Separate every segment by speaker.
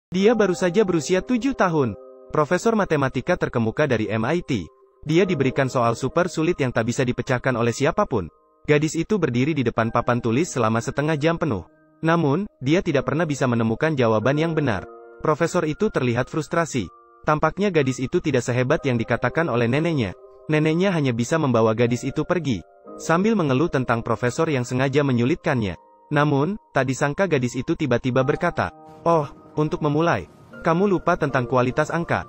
Speaker 1: Dia baru saja berusia 7 tahun. Profesor matematika terkemuka dari MIT. Dia diberikan soal super sulit yang tak bisa dipecahkan oleh siapapun. Gadis itu berdiri di depan papan tulis selama setengah jam penuh. Namun, dia tidak pernah bisa menemukan jawaban yang benar. Profesor itu terlihat frustrasi. Tampaknya gadis itu tidak sehebat yang dikatakan oleh neneknya. Neneknya hanya bisa membawa gadis itu pergi, sambil mengeluh tentang profesor yang sengaja menyulitkannya. Namun, tak disangka gadis itu tiba-tiba berkata, "Oh, untuk memulai, kamu lupa tentang kualitas angka.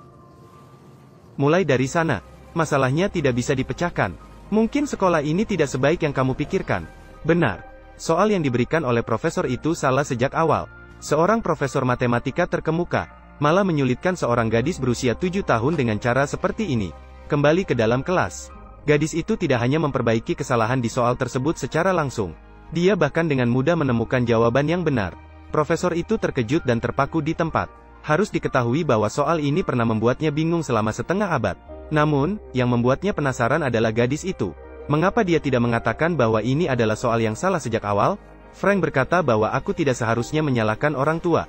Speaker 1: Mulai dari sana, masalahnya tidak bisa dipecahkan. Mungkin sekolah ini tidak sebaik yang kamu pikirkan." Benar. Soal yang diberikan oleh profesor itu salah sejak awal. Seorang profesor matematika terkemuka, malah menyulitkan seorang gadis berusia 7 tahun dengan cara seperti ini. Kembali ke dalam kelas. Gadis itu tidak hanya memperbaiki kesalahan di soal tersebut secara langsung. Dia bahkan dengan mudah menemukan jawaban yang benar. Profesor itu terkejut dan terpaku di tempat. Harus diketahui bahwa soal ini pernah membuatnya bingung selama setengah abad. Namun, yang membuatnya penasaran adalah gadis itu. Mengapa dia tidak mengatakan bahwa ini adalah soal yang salah sejak awal? Frank berkata bahwa aku tidak seharusnya menyalahkan orang tua.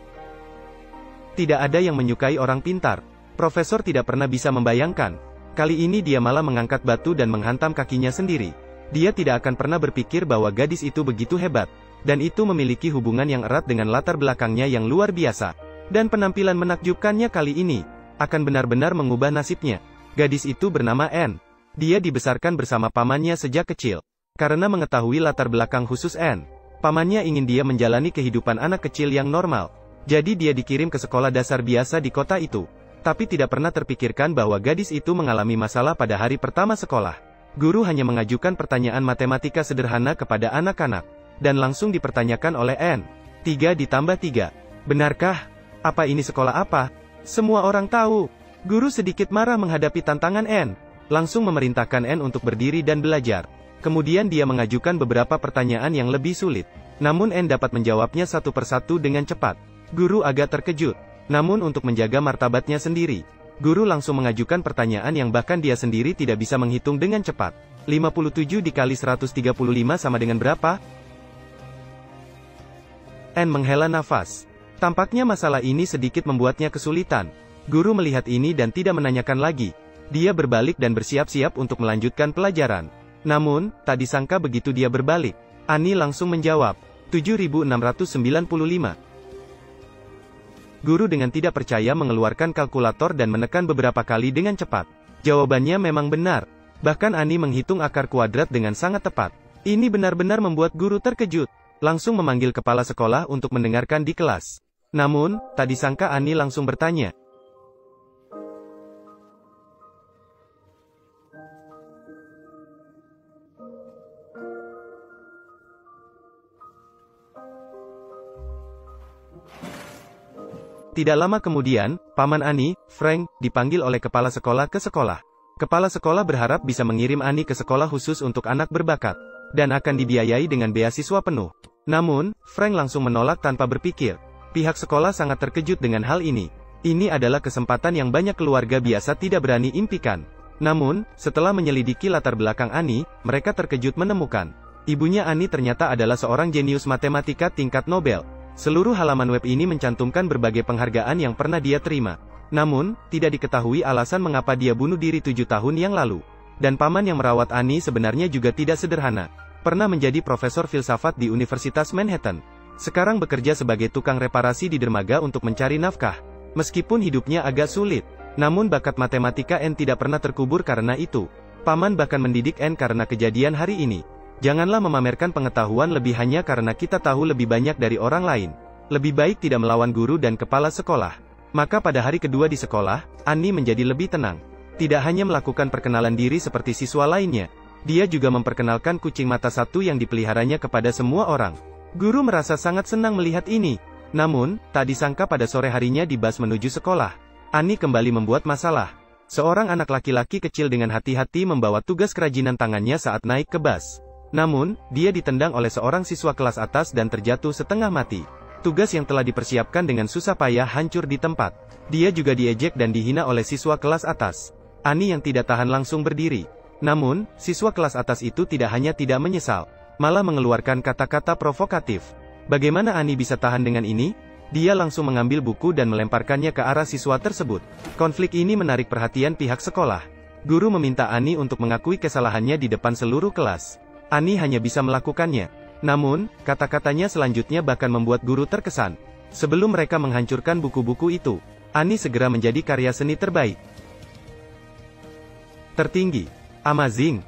Speaker 1: Tidak ada yang menyukai orang pintar. Profesor tidak pernah bisa membayangkan. Kali ini dia malah mengangkat batu dan menghantam kakinya sendiri. Dia tidak akan pernah berpikir bahwa gadis itu begitu hebat. Dan itu memiliki hubungan yang erat dengan latar belakangnya yang luar biasa. Dan penampilan menakjubkannya kali ini akan benar-benar mengubah nasibnya. Gadis itu bernama Anne. Dia dibesarkan bersama pamannya sejak kecil. Karena mengetahui latar belakang khusus Anne, pamannya ingin dia menjalani kehidupan anak kecil yang normal. Jadi dia dikirim ke sekolah dasar biasa di kota itu. Tapi tidak pernah terpikirkan bahwa gadis itu mengalami masalah pada hari pertama sekolah. Guru hanya mengajukan pertanyaan matematika sederhana kepada anak-anak. Dan langsung dipertanyakan oleh Anne. 3 ditambah 3. Benarkah? Apa ini sekolah apa? Semua orang tahu. Guru sedikit marah menghadapi tantangan Anne. Langsung memerintahkan Anne untuk berdiri dan belajar. Kemudian dia mengajukan beberapa pertanyaan yang lebih sulit. Namun Anne dapat menjawabnya satu persatu dengan cepat. Guru agak terkejut. Namun untuk menjaga martabatnya sendiri, guru langsung mengajukan pertanyaan yang bahkan dia sendiri tidak bisa menghitung dengan cepat. 57 dikali 135 sama dengan berapa? Anne menghela nafas. Tampaknya masalah ini sedikit membuatnya kesulitan. Guru melihat ini dan tidak menanyakan lagi. Dia berbalik dan bersiap-siap untuk melanjutkan pelajaran. Namun, tak disangka begitu dia berbalik, Annie langsung menjawab, 7695. Guru dengan tidak percaya mengeluarkan kalkulator dan menekan beberapa kali dengan cepat. Jawabannya memang benar. Bahkan Annie menghitung akar kuadrat dengan sangat tepat. Ini benar-benar membuat guru terkejut. Langsung memanggil kepala sekolah untuk mendengarkan di kelas. Namun, tak disangka Annie langsung bertanya, Tidak lama kemudian, paman Annie, Frank, dipanggil oleh kepala sekolah ke sekolah. Kepala sekolah berharap bisa mengirim Annie ke sekolah khusus untuk anak berbakat, dan akan dibiayai dengan beasiswa penuh. Namun, Frank langsung menolak tanpa berpikir. Pihak sekolah sangat terkejut dengan hal ini. Ini adalah kesempatan yang banyak keluarga biasa tidak berani impikan. Namun, setelah menyelidiki latar belakang Annie, mereka terkejut menemukan ibunya Annie ternyata adalah seorang jenius matematika tingkat Nobel. Seluruh halaman web ini mencantumkan berbagai penghargaan yang pernah dia terima. Namun, tidak diketahui alasan mengapa dia bunuh diri 7 tahun yang lalu. Dan paman yang merawat Annie sebenarnya juga tidak sederhana. Pernah menjadi profesor filsafat di Universitas Manhattan. Sekarang bekerja sebagai tukang reparasi di dermaga untuk mencari nafkah. Meskipun hidupnya agak sulit, namun bakat matematika Anne tidak pernah terkubur karena itu. Paman bahkan mendidik Anne karena kejadian hari ini. Janganlah memamerkan pengetahuan lebih hanya karena kita tahu lebih banyak dari orang lain. Lebih baik tidak melawan guru dan kepala sekolah. Maka pada hari kedua di sekolah, Annie menjadi lebih tenang. Tidak hanya melakukan perkenalan diri seperti siswa lainnya, dia juga memperkenalkan kucing mata satu yang dipeliharanya kepada semua orang. Guru merasa sangat senang melihat ini. Namun, tak disangka pada sore harinya di bus menuju sekolah, Annie kembali membuat masalah. Seorang anak laki-laki kecil dengan hati-hati membawa tugas kerajinan tangannya saat naik ke bus. Namun, dia ditendang oleh seorang siswa kelas atas dan terjatuh setengah mati. Tugas yang telah dipersiapkan dengan susah payah hancur di tempat. Dia juga diejek dan dihina oleh siswa kelas atas. Annie yang tidak tahan langsung berdiri. Namun, siswa kelas atas itu tidak hanya tidak menyesal, malah mengeluarkan kata-kata provokatif. Bagaimana Annie bisa tahan dengan ini? Dia langsung mengambil buku dan melemparkannya ke arah siswa tersebut. Konflik ini menarik perhatian pihak sekolah. Guru meminta Annie untuk mengakui kesalahannya di depan seluruh kelas. Annie hanya bisa melakukannya. Namun, kata-katanya selanjutnya bahkan membuat guru terkesan. Sebelum mereka menghancurkan buku-buku itu, Annie segera menjadi karya seni terbaik. Tertinggi. Amazing.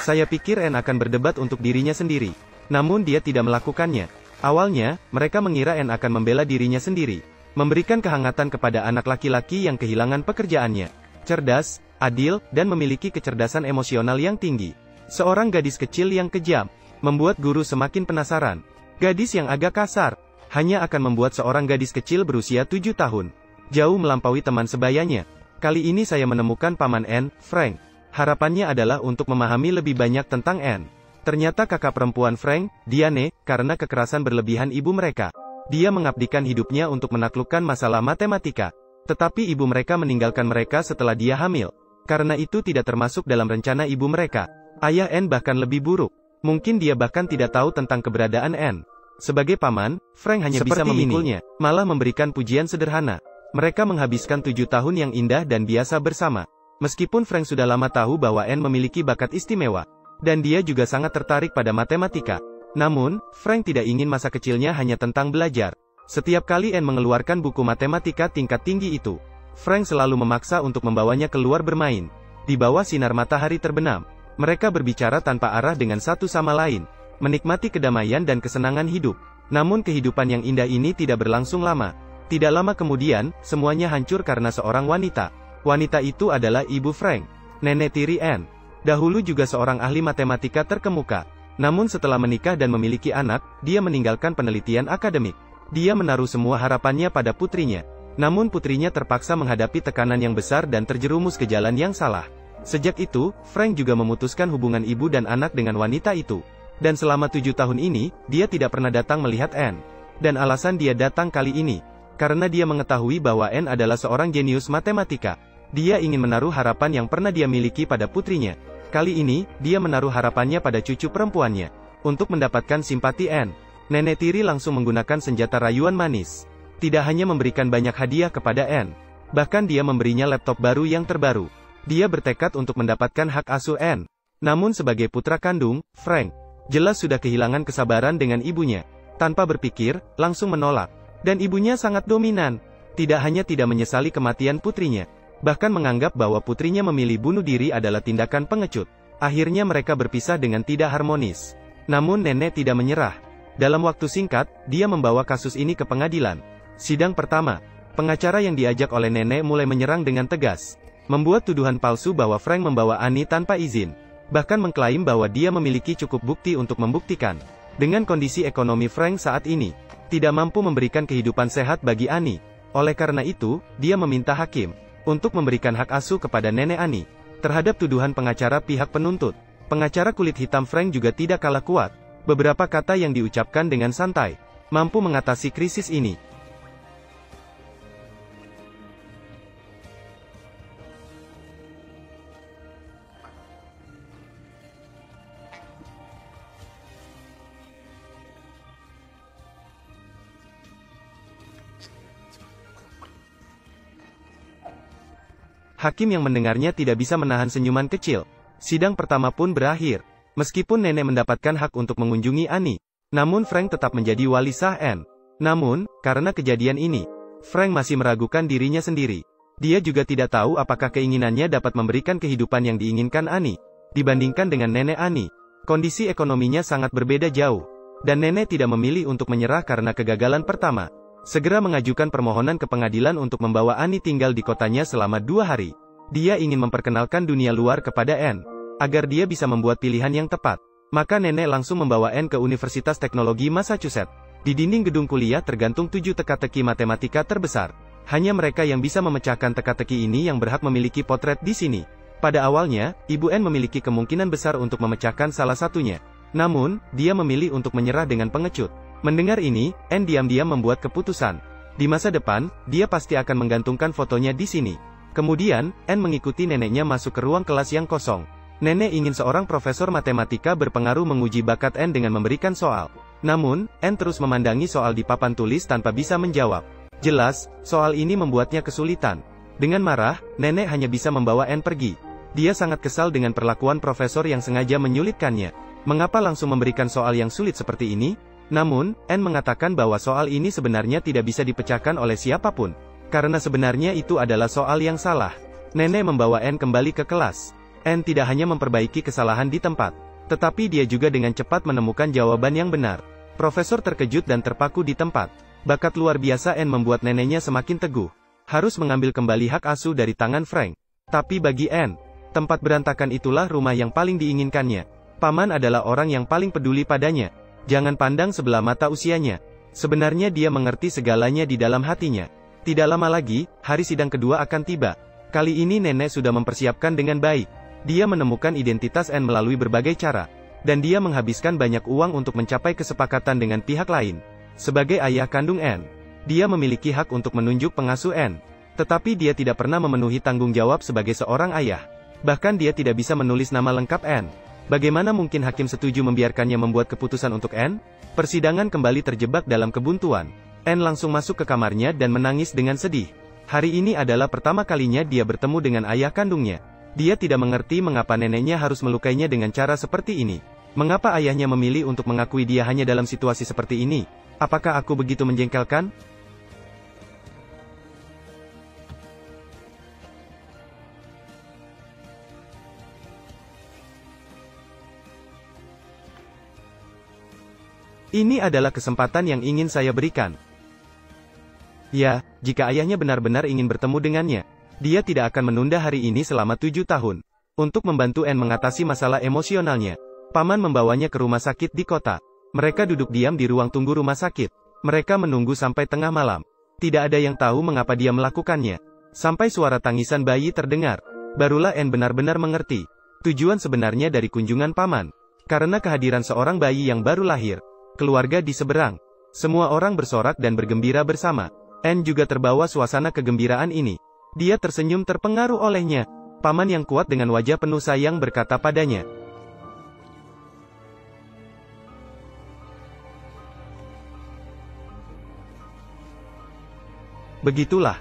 Speaker 1: Saya pikir Anne akan berdebat untuk dirinya sendiri. Namun dia tidak melakukannya. Awalnya, mereka mengira Anne akan membela dirinya sendiri. Memberikan kehangatan kepada anak laki-laki yang kehilangan pekerjaannya. Cerdas, adil, dan memiliki kecerdasan emosional yang tinggi. Seorang gadis kecil yang kejam. Membuat guru semakin penasaran. Gadis yang agak kasar. Hanya akan membuat seorang gadis kecil berusia 7 tahun. Jauh melampaui teman sebayanya. Kali ini saya menemukan paman Anne, Frank. Harapannya adalah untuk memahami lebih banyak tentang Anne. Ternyata kakak perempuan Frank, Diane, karena kekerasan berlebihan ibu mereka. Dia mengabdikan hidupnya untuk menaklukkan masalah matematika. Tetapi ibu mereka meninggalkan mereka setelah dia hamil. Karena itu tidak termasuk dalam rencana ibu mereka. Ayah Anne bahkan lebih buruk. Mungkin dia bahkan tidak tahu tentang keberadaan Anne. Sebagai paman, Frank hanya bisa memikulnya, malah memberikan pujian sederhana. Mereka menghabiskan 7 tahun yang indah dan biasa bersama. Meskipun Frank sudah lama tahu bahwa Anne memiliki bakat istimewa, dan dia juga sangat tertarik pada matematika. Namun, Frank tidak ingin masa kecilnya hanya tentang belajar. Setiap kali Anne mengeluarkan buku matematika tingkat tinggi itu, Frank selalu memaksa untuk membawanya keluar bermain. Di bawah sinar matahari terbenam, mereka berbicara tanpa arah dengan satu sama lain, menikmati kedamaian dan kesenangan hidup. Namun kehidupan yang indah ini tidak berlangsung lama. Tidak lama kemudian, semuanya hancur karena seorang wanita. Wanita itu adalah ibu Frank, nenek tiri Anne. Dahulu juga seorang ahli matematika terkemuka. Namun setelah menikah dan memiliki anak, dia meninggalkan penelitian akademik. Dia menaruh semua harapannya pada putrinya. Namun putrinya terpaksa menghadapi tekanan yang besar dan terjerumus ke jalan yang salah. Sejak itu, Frank juga memutuskan hubungan ibu dan anak dengan wanita itu. Dan selama 7 tahun ini, dia tidak pernah datang melihat Anne. Dan alasan dia datang kali ini, karena dia mengetahui bahwa Anne adalah seorang jenius matematika. Dia ingin menaruh harapan yang pernah dia miliki pada putrinya. Kali ini, dia menaruh harapannya pada cucu perempuannya. Untuk mendapatkan simpati Anne, nenek tiri langsung menggunakan senjata rayuan manis. Tidak hanya memberikan banyak hadiah kepada Anne, bahkan dia memberinya laptop baru yang terbaru. Dia bertekad untuk mendapatkan hak asuh Anne. Namun sebagai putra kandung, Frank jelas sudah kehilangan kesabaran dengan ibunya. Tanpa berpikir, langsung menolak. Dan ibunya sangat dominan. Tidak hanya tidak menyesali kematian putrinya, bahkan menganggap bahwa putrinya memilih bunuh diri adalah tindakan pengecut. Akhirnya mereka berpisah dengan tidak harmonis. Namun nenek tidak menyerah. Dalam waktu singkat, dia membawa kasus ini ke pengadilan. Sidang pertama, pengacara yang diajak oleh nenek mulai menyerang dengan tegas. Membuat tuduhan palsu bahwa Frank membawa Annie tanpa izin. Bahkan mengklaim bahwa dia memiliki cukup bukti untuk membuktikan. Dengan kondisi ekonomi Frank saat ini, tidak mampu memberikan kehidupan sehat bagi Annie. Oleh karena itu, dia meminta hakim untuk memberikan hak asuh kepada nenek Annie. Terhadap tuduhan pengacara pihak penuntut, pengacara kulit hitam Frank juga tidak kalah kuat. Beberapa kata yang diucapkan dengan santai, mampu mengatasi krisis ini. Hakim yang mendengarnya tidak bisa menahan senyuman kecil. Sidang pertama pun berakhir. Meskipun nenek mendapatkan hak untuk mengunjungi Annie, namun Frank tetap menjadi wali sah Anne. Namun, karena kejadian ini, Frank masih meragukan dirinya sendiri. Dia juga tidak tahu apakah keinginannya dapat memberikan kehidupan yang diinginkan Annie. Dibandingkan dengan nenek Annie, kondisi ekonominya sangat berbeda jauh. Dan nenek tidak memilih untuk menyerah karena kegagalan pertama. Segera mengajukan permohonan ke pengadilan untuk membawa Annie tinggal di kotanya selama 2 hari. Dia ingin memperkenalkan dunia luar kepada Anne, agar dia bisa membuat pilihan yang tepat. Maka nenek langsung membawa Anne ke Universitas Teknologi Massachusetts. Di dinding gedung kuliah tergantung 7 teka-teki matematika terbesar. Hanya mereka yang bisa memecahkan teka-teki ini yang berhak memiliki potret di sini. Pada awalnya, Ibu Anne memiliki kemungkinan besar untuk memecahkan salah satunya. Namun, dia memilih untuk menyerah dengan pengecut. Mendengar ini, Anne diam-diam membuat keputusan. Di masa depan, dia pasti akan menggantungkan fotonya di sini. Kemudian, Anne mengikuti neneknya masuk ke ruang kelas yang kosong. Nenek ingin seorang profesor matematika berpengaruh menguji bakat Anne dengan memberikan soal. Namun, Anne terus memandangi soal di papan tulis tanpa bisa menjawab. Jelas, soal ini membuatnya kesulitan. Dengan marah, nenek hanya bisa membawa Anne pergi. Dia sangat kesal dengan perlakuan profesor yang sengaja menyulitkannya. Mengapa langsung memberikan soal yang sulit seperti ini? Namun, Anne mengatakan bahwa soal ini sebenarnya tidak bisa dipecahkan oleh siapapun. Karena sebenarnya itu adalah soal yang salah. Nenek membawa Anne kembali ke kelas. Anne tidak hanya memperbaiki kesalahan di tempat, tetapi dia juga dengan cepat menemukan jawaban yang benar. Profesor terkejut dan terpaku di tempat. Bakat luar biasa Anne membuat neneknya semakin teguh. Harus mengambil kembali hak asuh dari tangan Frank. Tapi bagi Anne, tempat berantakan itulah rumah yang paling diinginkannya. Paman adalah orang yang paling peduli padanya. Jangan pandang sebelah mata usianya. Sebenarnya dia mengerti segalanya di dalam hatinya. Tidak lama lagi, hari sidang kedua akan tiba. Kali ini nenek sudah mempersiapkan dengan baik. Dia menemukan identitas Anne melalui berbagai cara. Dan dia menghabiskan banyak uang untuk mencapai kesepakatan dengan pihak lain. Sebagai ayah kandung Anne, dia memiliki hak untuk menunjuk pengasuh Anne. Tetapi dia tidak pernah memenuhi tanggung jawab sebagai seorang ayah. Bahkan dia tidak bisa menulis nama lengkap Anne. Bagaimana mungkin hakim setuju membiarkannya membuat keputusan untuk Anne? Persidangan kembali terjebak dalam kebuntuan. Anne langsung masuk ke kamarnya dan menangis dengan sedih. Hari ini adalah pertama kalinya dia bertemu dengan ayah kandungnya. Dia tidak mengerti mengapa neneknya harus melukainya dengan cara seperti ini. Mengapa ayahnya memilih untuk mengakui dia hanya dalam situasi seperti ini? Apakah aku begitu menjengkelkan? Ini adalah kesempatan yang ingin saya berikan. Ya, jika ayahnya benar-benar ingin bertemu dengannya, dia tidak akan menunda hari ini selama 7 tahun. Untuk membantu Anne mengatasi masalah emosionalnya, paman membawanya ke rumah sakit di kota. Mereka duduk diam di ruang tunggu rumah sakit. Mereka menunggu sampai tengah malam. Tidak ada yang tahu mengapa dia melakukannya. Sampai suara tangisan bayi terdengar. Barulah Anne benar-benar mengerti tujuan sebenarnya dari kunjungan paman. Karena kehadiran seorang bayi yang baru lahir. Keluarga di seberang. Semua orang bersorak dan bergembira bersama. Anne juga terbawa suasana kegembiraan ini. Dia tersenyum terpengaruh olehnya. Paman yang kuat dengan wajah penuh sayang berkata padanya. Begitulah.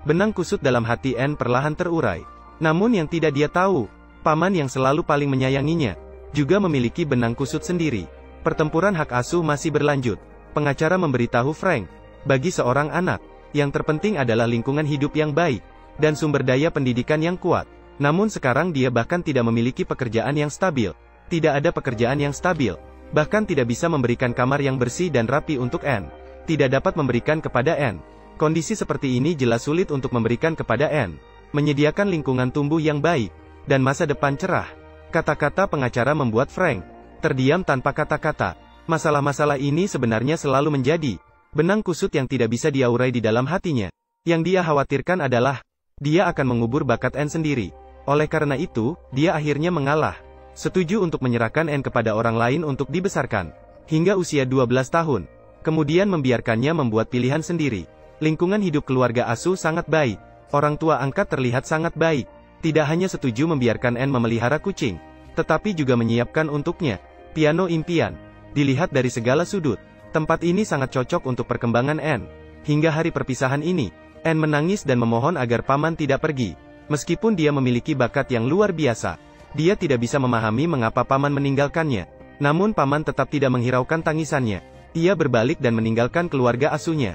Speaker 1: Benang kusut dalam hati Anne perlahan terurai. Namun yang tidak dia tahu, paman yang selalu paling menyayanginya, juga memiliki benang kusut sendiri. Pertempuran hak asuh masih berlanjut. Pengacara memberitahu Frank, bagi seorang anak, yang terpenting adalah lingkungan hidup yang baik, dan sumber daya pendidikan yang kuat. Namun sekarang dia bahkan tidak memiliki pekerjaan yang stabil. Tidak ada pekerjaan yang stabil. Bahkan tidak bisa memberikan kamar yang bersih dan rapi untuk Anne. Tidak dapat memberikan kepada Anne. Kondisi seperti ini jelas sulit untuk memberikan kepada Anne. Menyediakan lingkungan tumbuh yang baik, dan masa depan cerah. Kata-kata pengacara membuat Frank terdiam tanpa kata-kata. Masalah-masalah ini sebenarnya selalu menjadi benang kusut yang tidak bisa diaurai di dalam hatinya. Yang dia khawatirkan adalah, dia akan mengubur bakat Anne sendiri. Oleh karena itu, dia akhirnya mengalah. Setuju untuk menyerahkan Anne kepada orang lain untuk dibesarkan. Hingga usia 12 tahun. Kemudian membiarkannya membuat pilihan sendiri. Lingkungan hidup keluarga asuh sangat baik. Orang tua angkat terlihat sangat baik. Tidak hanya setuju membiarkan Anne memelihara kucing, tetapi juga menyiapkan untuknya piano impian. Dilihat dari segala sudut, tempat ini sangat cocok untuk perkembangan Anne. Hingga hari perpisahan ini, Anne menangis dan memohon agar paman tidak pergi. Meskipun dia memiliki bakat yang luar biasa, dia tidak bisa memahami mengapa paman meninggalkannya. Namun paman tetap tidak menghiraukan tangisannya. Ia berbalik dan meninggalkan keluarga asuhnya.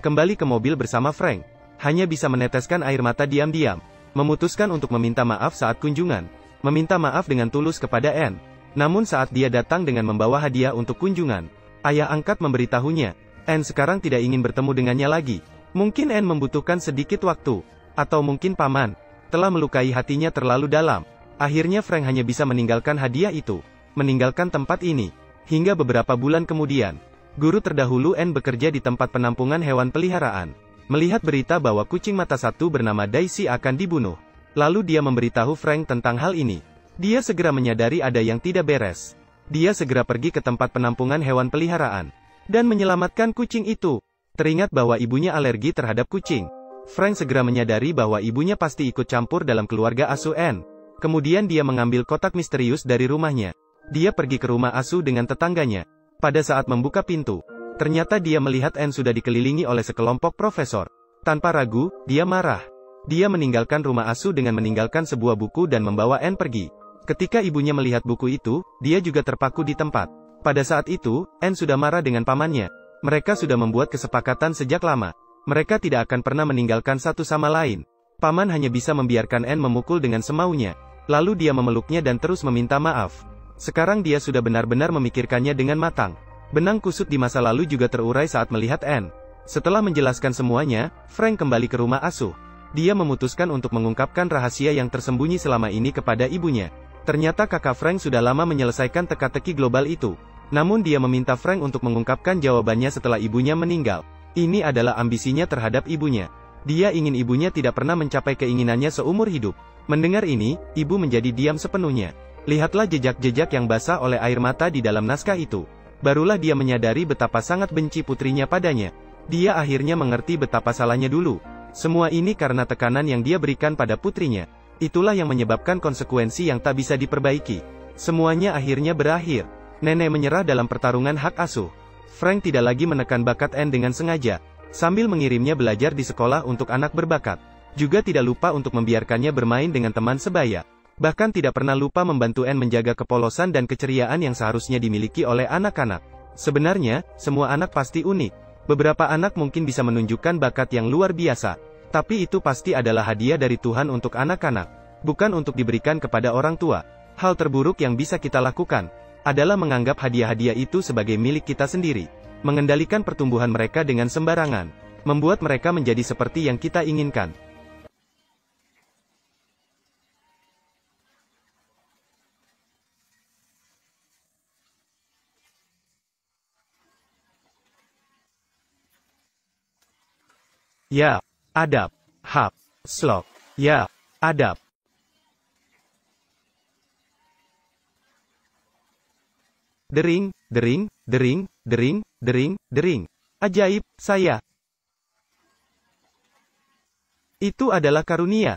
Speaker 1: Kembali ke mobil bersama Frank, hanya bisa meneteskan air mata diam-diam. Memutuskan untuk meminta maaf saat kunjungan. Meminta maaf dengan tulus kepada Anne. Namun saat dia datang dengan membawa hadiah untuk kunjungan, ayah angkat memberitahunya, Anne sekarang tidak ingin bertemu dengannya lagi. Mungkin Anne membutuhkan sedikit waktu. Atau mungkin paman telah melukai hatinya terlalu dalam. Akhirnya Frank hanya bisa meninggalkan hadiah itu. Meninggalkan tempat ini. Hingga beberapa bulan kemudian, guru terdahulu Anne bekerja di tempat penampungan hewan peliharaan. Melihat berita bahwa kucing mata satu bernama Daisy akan dibunuh, Lalu dia memberitahu Frank tentang hal ini. Dia segera menyadari ada yang tidak beres. Dia segera pergi ke tempat penampungan hewan peliharaan dan menyelamatkan kucing itu. Teringat bahwa ibunya alergi terhadap kucing. Frank segera menyadari bahwa ibunya pasti ikut campur dalam keluarga asuh Anne. Kemudian dia mengambil kotak misterius dari rumahnya. Dia pergi ke rumah asuh dengan tetangganya. Pada saat membuka pintu, ternyata dia melihat Anne sudah dikelilingi oleh sekelompok profesor. Tanpa ragu, dia marah. Dia meninggalkan rumah asuh dengan meninggalkan sebuah buku dan membawa Anne pergi. Ketika ibunya melihat buku itu, dia juga terpaku di tempat. Pada saat itu, Anne sudah marah dengan pamannya. Mereka sudah membuat kesepakatan sejak lama. Mereka tidak akan pernah meninggalkan satu sama lain. Paman hanya bisa membiarkan Anne memukul dengan semaunya. Lalu dia memeluknya dan terus meminta maaf. Sekarang dia sudah benar-benar memikirkannya dengan matang. Benang kusut di masa lalu juga terurai saat melihat Anne. Setelah menjelaskan semuanya, Frank kembali ke rumah asuh. Dia memutuskan untuk mengungkapkan rahasia yang tersembunyi selama ini kepada ibunya. Ternyata kakak Frank sudah lama menyelesaikan teka-teki global itu. Namun dia meminta Frank untuk mengungkapkan jawabannya setelah ibunya meninggal. Ini adalah ambisinya terhadap ibunya. Dia ingin ibunya tidak pernah mencapai keinginannya seumur hidup. Mendengar ini, ibu menjadi diam sepenuhnya. Lihatlah jejak-jejak yang basah oleh air mata di dalam naskah itu. Barulah dia menyadari betapa sangat benci putrinya padanya. Dia akhirnya mengerti betapa salahnya dulu. Semua ini karena tekanan yang dia berikan pada putrinya. Itulah yang menyebabkan konsekuensi yang tak bisa diperbaiki. Semuanya akhirnya berakhir. Nenek menyerah dalam pertarungan hak asuh. Frank tidak lagi menekan bakat Anne dengan sengaja. Sambil mengirimnya belajar di sekolah untuk anak berbakat. Juga tidak lupa untuk membiarkannya bermain dengan teman sebaya. Bahkan tidak pernah lupa membantu Anne menjaga kepolosan dan keceriaan yang seharusnya dimiliki oleh anak-anak. Sebenarnya, semua anak pasti unik. Beberapa anak mungkin bisa menunjukkan bakat yang luar biasa. Tapi itu pasti adalah hadiah dari Tuhan untuk anak-anak. Bukan untuk diberikan kepada orang tua. Hal terburuk yang bisa kita lakukan adalah menganggap hadiah-hadiah itu sebagai milik kita sendiri. Mengendalikan pertumbuhan mereka dengan sembarangan. Membuat mereka menjadi seperti yang kita inginkan. Ya, adab. Hap. Slok. Ya, adab. Dering, dering, dering, dering, dering, dering. Ajaib, saya. Itu adalah karunia.